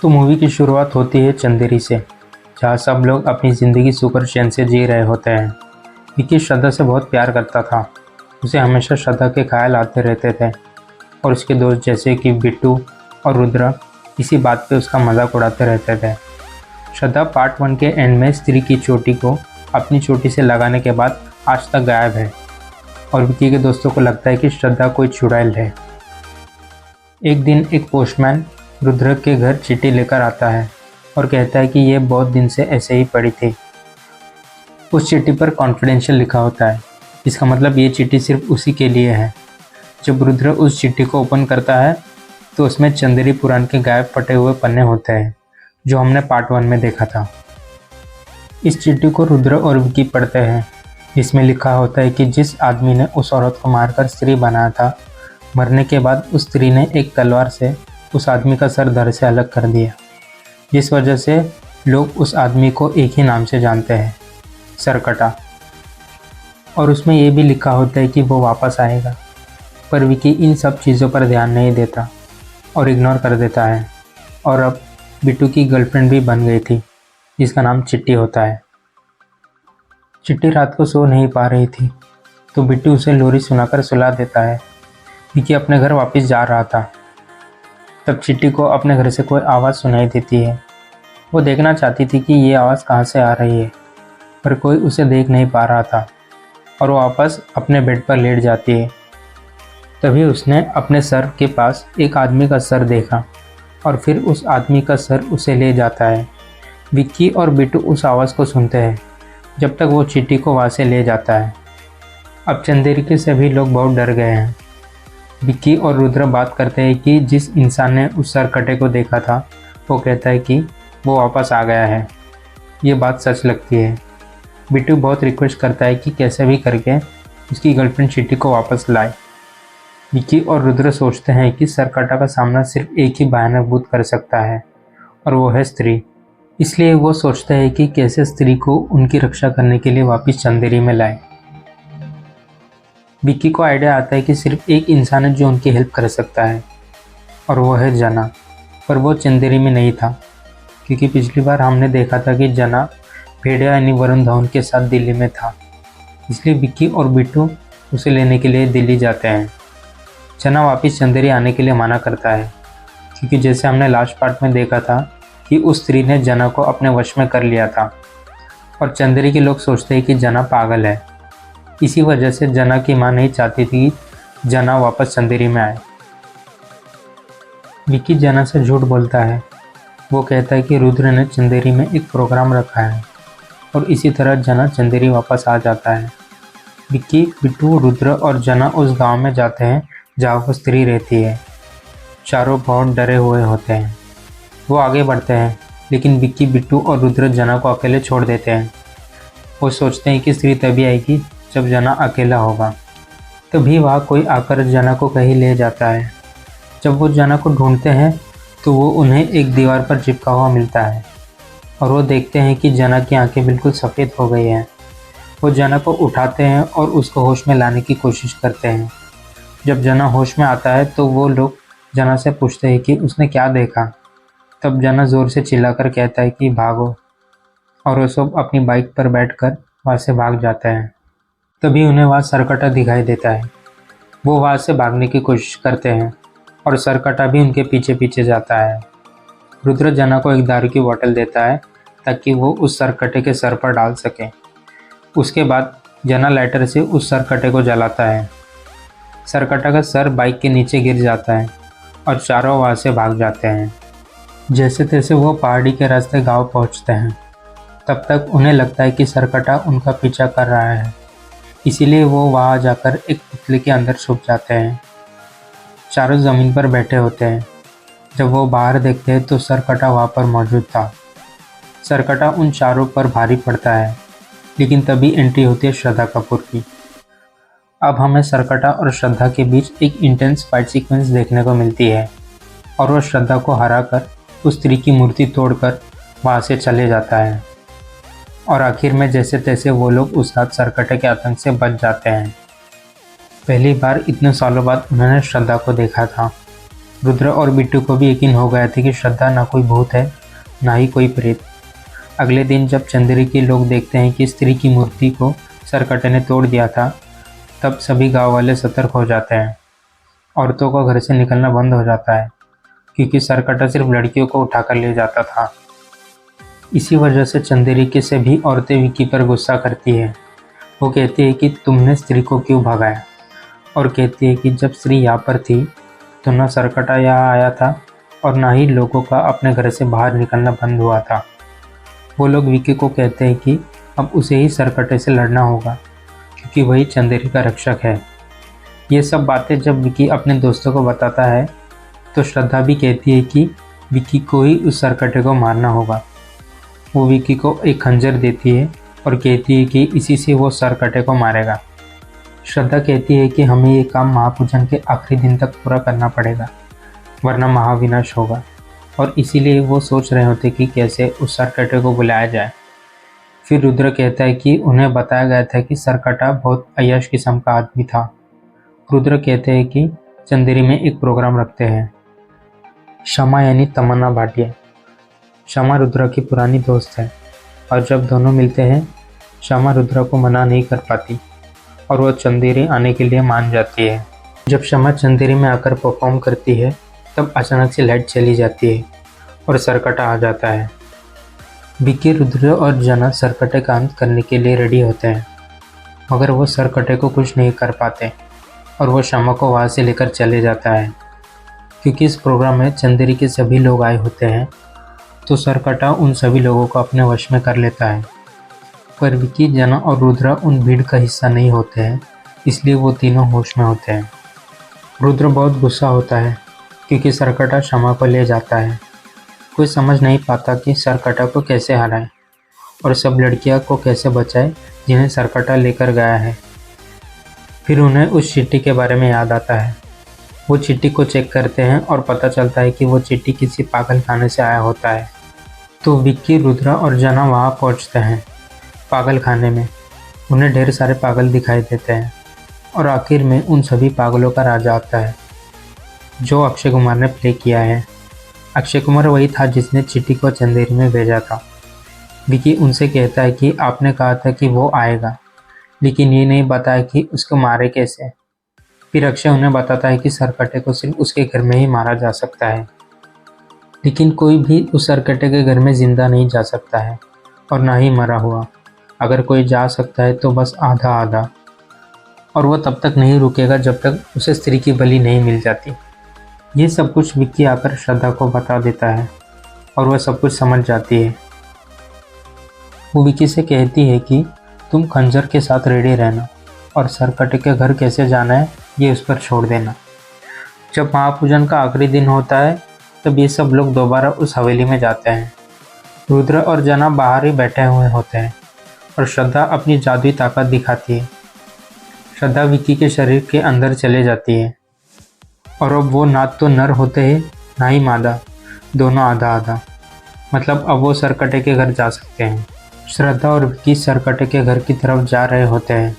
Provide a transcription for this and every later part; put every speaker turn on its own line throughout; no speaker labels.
तो मूवी की शुरुआत होती है चंदेरी से, जहाँ सब लोग अपनी ज़िंदगी सुख और चैन से जी रहे होते हैं। विक्की श्रद्धा से बहुत प्यार करता था। उसे हमेशा श्रद्धा के ख्याल आते रहते थे और उसके दोस्त जैसे कि बिट्टू और रुद्र इसी बात पे उसका मजाक उड़ाते रहते थे। श्रद्धा पार्ट 1 के एंड में स्त्री की चोटी को अपनी चोटी से लगाने के बाद आज तक गायब है और विक्की के दोस्तों को लगता है कि श्रद्धा कोई चुड़ैल है। एक दिन एक पोस्टमैन रुद्र के घर चिट्ठी लेकर आता है और कहता है कि ये बहुत दिन से ऐसे ही पड़ी थी। उस चिट्ठी पर कॉन्फिडेंशियल लिखा होता है। इसका मतलब ये चिट्ठी सिर्फ उसी के लिए है। जब रुद्र उस चिट्ठी को ओपन करता है तो उसमें चंदेरी पुराण के गायब फटे हुए पन्ने होते हैं, जो हमने पार्ट 1 में देखा था। इस चिट्ठी को रुद्र और विक्की पढ़ते हैं, जिसमें लिखा होता है कि जिस आदमी ने उस औरत को मारकर स्त्री बनाया था, मरने के बाद उस स्त्री ने एक तलवार से उस आदमी का सर धड़ से अलग कर दिया, जिस वजह से लोग उस आदमी को एक ही नाम से जानते हैं, सरकटा। और उसमें यह भी लिखा होता है कि वो वापस आएगा, पर विक्की इन सब चीज़ों पर ध्यान नहीं देता और इग्नोर कर देता है। और अब बिट्टू की गर्लफ्रेंड भी बन गई थी, जिसका नाम चिट्टी होता है। चिट्टी रात को सो नहीं पा रही थी, तो बिट्टू उसे लोरी सुनाकर सुला देता है। विक्की अपने घर वापस जा रहा था, तब चिट्टी को अपने घर से कोई आवाज़ सुनाई देती है। वो देखना चाहती थी कि ये आवाज़ कहाँ से आ रही है, पर कोई उसे देख नहीं पा रहा था और वो वापस अपने बेड पर लेट जाती है। तभी उसने अपने सर के पास एक आदमी का सर देखा और फिर उस आदमी का सर उसे ले जाता है। विक्की और बिट्टू उस आवाज़ को सुनते हैं जब तक वो चिट्टी को वहाँ से ले जाता है। अब चंदेरी के सभी लोग बहुत डर गए हैं। विक्की और रुद्र बात करते हैं कि जिस इंसान ने उस सरकटे को देखा था, वो कहता है कि वो वापस आ गया है। ये बात सच लगती है। बिट्टू बहुत रिक्वेस्ट करता है कि कैसे भी करके उसकी गर्लफ्रेंड चिट्टी को वापस लाए। विक्की और रुद्र सोचते हैं कि सरकटा का सामना सिर्फ एक ही भयानक भूत कर सकता है, और वो है स्त्री। इसलिए वो सोचते हैं कि कैसे स्त्री को उनकी रक्षा करने के लिए वापस चंदेरी में लाए। विक्की को आइडिया आता है कि सिर्फ एक इंसान है जो उनकी हेल्प कर सकता है, और वो है जना। पर वो चंदेरी में नहीं था, क्योंकि पिछली बार हमने देखा था कि जना भेड़िया यानी वरुण धवन के साथ दिल्ली में था। इसलिए विक्की और बिट्टू उसे लेने के लिए दिल्ली जाते हैं। जना वापस चंदेरी आने के लिए मना करता है, क्योंकि जैसे हमने लास्ट पार्ट में देखा था कि उस स्त्री ने जना को अपने वश में कर लिया था, और चंदेरी के लोग सोचते हैं कि जना पागल है। इसी वजह से जना की मां नहीं चाहती थी कि जना वापस चंदेरी में आए। विक्की जना से झूठ बोलता है। वो कहता है कि रुद्र ने चंदेरी में एक प्रोग्राम रखा है, और इसी तरह जना चंदेरी वापस आ जाता है। विक्की, बिट्टू, रुद्र और जना उस गांव में जाते हैं जहाँ वो स्त्री रहती है। चारों बहुत डरे हुए होते हैं। वो आगे बढ़ते हैं, लेकिन विक्की, बिट्टू और रुद्र जना को अकेले छोड़ देते हैं। वो सोचते हैं कि स्त्री तभी आएगी जब जना अकेला होगा। तभी वहाँ कोई आकर जना को कहीं ले जाता है। जब वो जना को ढूंढते हैं तो वो उन्हें एक दीवार पर चिपका हुआ मिलता है, और वो देखते हैं कि जना की आंखें बिल्कुल सफ़ेद हो गई हैं। वो जना को उठाते हैं और उसको होश में लाने की कोशिश करते हैं। जब जना होश में आता है तो वो लोग जना से पूछते हैं कि उसने क्या देखा। तब जना ज़ोर से चिल्लाकर कहता है कि भागो, और वो सब अपनी बाइक पर बैठकर वहाँ से भाग जाते हैं। तभी उन्हें वहाँ सरकटा दिखाई देता है। वो वहाँ से भागने की कोशिश करते हैं, और सरकटा भी उनके पीछे पीछे जाता है। रुद्र जना को एक दारू की बोतल देता है ताकि वो उस सरकटे के सर पर डाल सके। उसके बाद जना लाइटर से उस सरकटे को जलाता है। सरकटा का सर बाइक के नीचे गिर जाता है और चारों वहाँ से भाग जाते हैं। जैसे तैसे वो पहाड़ी के रास्ते गांव पहुँचते हैं। तब तक उन्हें लगता है कि सरकटा उनका पीछा कर रहा है, इसीलिए वो वहाँ जाकर एक पुतले के अंदर छुप जाते हैं। चारों ज़मीन पर बैठे होते हैं। जब वो बाहर देखते हैं तो सरकटा वहाँ पर मौजूद था। सरकटा उन चारों पर भारी पड़ता है, लेकिन तभी एंट्री होती है श्रद्धा कपूर की। अब हमें सरकटा और श्रद्धा के बीच एक इंटेंस फाइट सीक्वेंस देखने को मिलती है, और वो श्रद्धा को हराकर उस स्त्री की मूर्ति तोड़कर वहाँ से चले जाता है। और आखिर में जैसे तैसे वो लोग उस रात सरकटे के आतंक से बच जाते हैं। पहली बार इतने सालों बाद उन्होंने श्रद्धा को देखा था। रुद्र और बिट्टू को भी यकीन हो गया था कि श्रद्धा ना कोई भूत है, ना ही कोई प्रेत। अगले दिन जब चंदेरी के लोग देखते हैं कि स्त्री की मूर्ति को सरकटे ने तोड़ दिया था, तब सभी गांव वाले सतर्क हो जाते हैं। औरतों को घर से निकलना बंद हो जाता है, क्योंकि सरकटा सिर्फ लड़कियों को उठाकर ले जाता था। इसी वजह से चंदेरी की सभी औरतें विक्की पर गुस्सा करती है। वो कहती है कि तुमने स्त्री को क्यों भगाया, और कहती है कि जब स्त्री यहाँ पर थी तो न सरकटा यहाँ आया था और ना ही लोगों का अपने घर से बाहर निकलना बंद हुआ था। वो लोग विक्की को कहते हैं कि अब उसे ही सरकटे से लड़ना होगा, क्योंकि वही चंदेरी का रक्षक है। ये सब बातें जब विक्की अपने दोस्तों को बताता है तो श्रद्धा भी कहती है कि विक्की को ही उस सरकटे को मारना होगा। वो विक्की को एक खंजर देती है और कहती है कि इसी से वो सरकटे को मारेगा। श्रद्धा कहती है कि हमें ये काम महापूजन के आखिरी दिन तक पूरा करना पड़ेगा, वरना महाविनाश होगा, और इसीलिए वो सोच रहे होते कि कैसे उस सरकटे को बुलाया जाए। फिर रुद्र कहता है कि उन्हें बताया गया था कि सरकटा बहुत अय्याश किस्म का आदमी था। रुद्र कहते हैं कि चंदेरी में एक प्रोग्राम रखते हैं। शमा यानी तमन्ना भाटिया, शमा रुद्र की पुरानी दोस्त है, और जब दोनों मिलते हैं शमा रुद्र को मना नहीं कर पाती और वो चंदेरी आने के लिए मान जाती है। जब शमा चंदेरी में आकर परफॉर्म करती है तब अचानक से लाइट चली जाती है और सरकटा आ जाता है। विक्की, रुद्र और जना सरकटे का अंत करने के लिए रेडी होते हैं, मगर वो सरकटे को कुछ नहीं कर पाते और वो शमा को वहाँ से लेकर चले जाता है। क्योंकि इस प्रोग्राम में चंदेरी के सभी लोग आए होते हैं तो सरकटा उन सभी लोगों को अपने वश में कर लेता है। पर विक्की, जना और रुद्र उन भीड़ का हिस्सा नहीं होते हैं, इसलिए वो तीनों होश में होते हैं। रुद्र बहुत गुस्सा होता है क्योंकि सरकटा शमा को ले जाता है। कोई समझ नहीं पाता कि सरकटा को कैसे हराए और सब लड़कियां को कैसे बचाए जिन्हें सरकटा लेकर गया है। फिर उन्हें उस चिट्ठी के बारे में याद आता है। वो चिट्ठी को चेक करते हैं और पता चलता है कि वो चिट्ठी किसी पागल खाने से आया होता है। तो विक्की, रुद्र और जना वहाँ पहुँचते हैं पागल खाने में। उन्हें ढेर सारे पागल दिखाई देते हैं और आखिर में उन सभी पागलों का राजा आता है, जो अक्षय कुमार ने प्ले किया है। अक्षय कुमार वही था जिसने चिट्ठी को चंदेरी में भेजा था। विक्की उनसे कहता है कि आपने कहा था कि वो आएगा, लेकिन ये नहीं बताया कि उसको मारे कैसे। फिर अक्षय उन्हें बताता है कि सरकटे को सिर्फ उसके घर में ही मारा जा सकता है, लेकिन कोई भी उस सरकटे के घर में जिंदा नहीं जा सकता है और ना ही मरा हुआ। अगर कोई जा सकता है तो बस आधा आधा, और वो तब तक नहीं रुकेगा जब तक उसे स्त्री की बलि नहीं मिल जाती। ये सब कुछ विक्की आकर श्रद्धा को बता देता है और वह सब कुछ समझ जाती है। वो विक्की से कहती है कि तुम खंजर के साथ रेडी रहना और सरकटे के घर कैसे जाना है ये उस पर छोड़ देना। जब महापूजन का आखिरी दिन होता है तब ये सब लोग दोबारा उस हवेली में जाते हैं। रुद्र और जना बाहर ही बैठे हुए होते हैं और श्रद्धा अपनी जादुई ताकत दिखाती है। श्रद्धा विक्की के शरीर के अंदर चले जाती है और अब वो ना तो नर होते हैं ना ही मादा, दोनों आधा आधा। मतलब अब वो सरकटे के घर जा सकते हैं। श्रद्धा और विक्की सरकटे के घर की तरफ जा रहे होते हैं,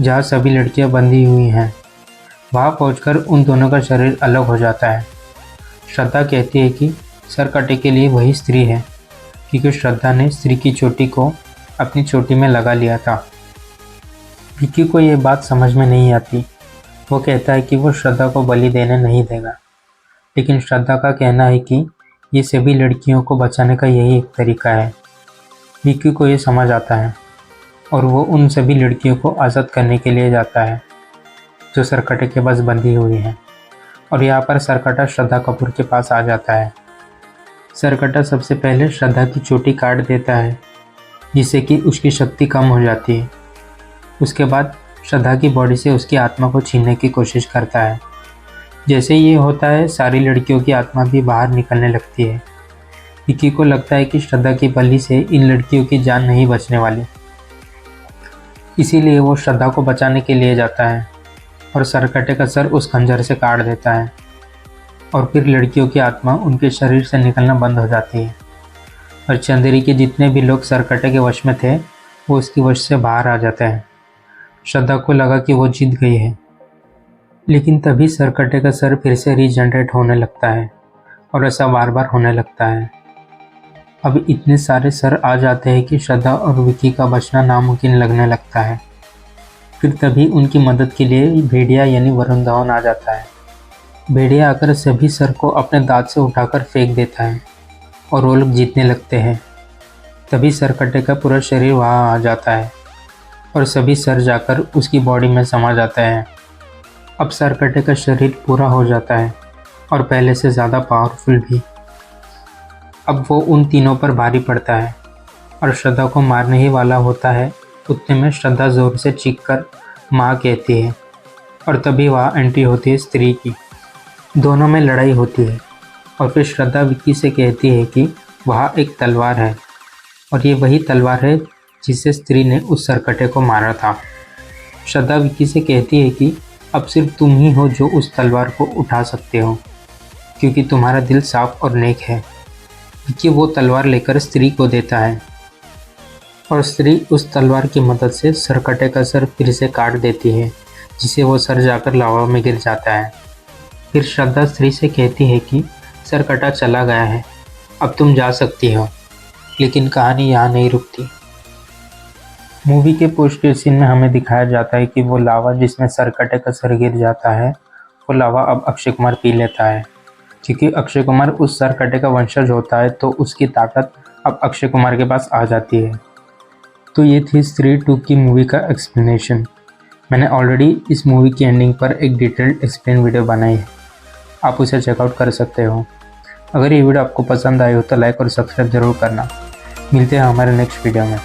जहाँ सभी लड़कियाँ बंधी हुई हैं। वहाँ पहुंचकर उन दोनों का शरीर अलग हो जाता है। श्रद्धा कहती है कि सरकटे के लिए वही स्त्री है, क्योंकि श्रद्धा ने स्त्री की चोटी को अपनी चोटी में लगा लिया था। विक्की को ये बात समझ में नहीं आती। वो कहता है कि वो श्रद्धा को बलि देने नहीं देगा, लेकिन श्रद्धा का कहना है कि ये सभी लड़कियों को बचाने का यही एक तरीका है। विक्की को ये समझ आता है और वो उन सभी लड़कियों को आज़ाद करने के लिए जाता है जो सरकटे के पास बंधी हुई हैं, और यहाँ पर सरकटा श्रद्धा कपूर के पास आ जाता है। सरकटा सबसे पहले श्रद्धा की चोटी काट देता है, जिससे कि उसकी शक्ति कम हो जाती है। उसके बाद श्रद्धा की बॉडी से उसकी आत्मा को छीनने की कोशिश करता है। जैसे ये होता है, सारी लड़कियों की आत्मा भी बाहर निकलने लगती है। विक्की को लगता है कि श्रद्धा की बलि से इन लड़कियों की जान नहीं बचने वाली, इसीलिए वो श्रद्धा को बचाने के लिए जाता है और सरकटे का सर उस खंजर से काट देता है, और फिर लड़कियों की आत्मा उनके शरीर से निकलना बंद हो जाती है और चंदेरी के जितने भी लोग सरकटे के वश में थे वो उसकी वश से बाहर आ जाते हैं। श्रद्धा को लगा कि वो जीत गई है, लेकिन तभी सरकटे का सर फिर से रीजनरेट होने लगता है और ऐसा बार बार होने लगता है। अब इतने सारे सर आ जाते हैं कि श्रद्धा और विकी का बचना नामुमकिन लगने लगता है। फिर तभी उनकी मदद के लिए भेड़िया यानी वरुण धवन आ जाता है। भेड़िया आकर सभी सर को अपने दांत से उठाकर फेंक देता है और वो लोग जीतने लगते हैं। तभी सरकटे का पूरा शरीर वहाँ आ जाता है और सभी सर जाकर उसकी बॉडी में समा जाता है। अब सरकटे का शरीर पूरा हो जाता है और पहले से ज़्यादा पावरफुल भी। अब वो उन तीनों पर भारी पड़ता है और श्रद्धा को मारने ही वाला होता है। उतने में श्रद्धा ज़ोर से चीख कर माँ कहती है और तभी वहाँ एंट्री होती है स्त्री की। दोनों में लड़ाई होती है और फिर श्रद्धा विक्की से कहती है कि वहाँ एक तलवार है और ये वही तलवार है जिससे स्त्री ने उस सरकटे को मारा था। श्रद्धा विक्की से कहती है कि अब सिर्फ तुम ही हो जो उस तलवार को उठा सकते हो, क्योंकि तुम्हारा दिल साफ और नेक है। विक्की वो तलवार लेकर स्त्री को देता है और स्त्री उस तलवार की मदद से सरकटे का सर फिर से काट देती है, जिसे वो सर जाकर लावा में गिर जाता है। फिर श्रद्धा स्त्री से कहती है कि सरकटा चला गया है, अब तुम जा सकती हो। लेकिन कहानी यहाँ नहीं रुकती। मूवी के पोस्ट सीन में हमें दिखाया जाता है कि वो लावा जिसमें सरकटे का सर गिर जाता है, वो लावा अब अक्षय कुमार पी लेता है। क्योंकि अक्षय कुमार उस सरकटे का वंशज होता है तो उसकी ताकत अब अक्षय कुमार के पास आ जाती है। तो ये थी स्त्री 2 की मूवी का एक्सप्लेनेशन। मैंने ऑलरेडी इस मूवी की एंडिंग पर एक डिटेल्ड एक्सप्लेन वीडियो बनाई है, आप उसे चेकआउट कर सकते हो। अगर ये वीडियो आपको पसंद आई हो तो लाइक और सब्सक्राइब जरूर करना। मिलते हैं हमारे नेक्स्ट वीडियो में।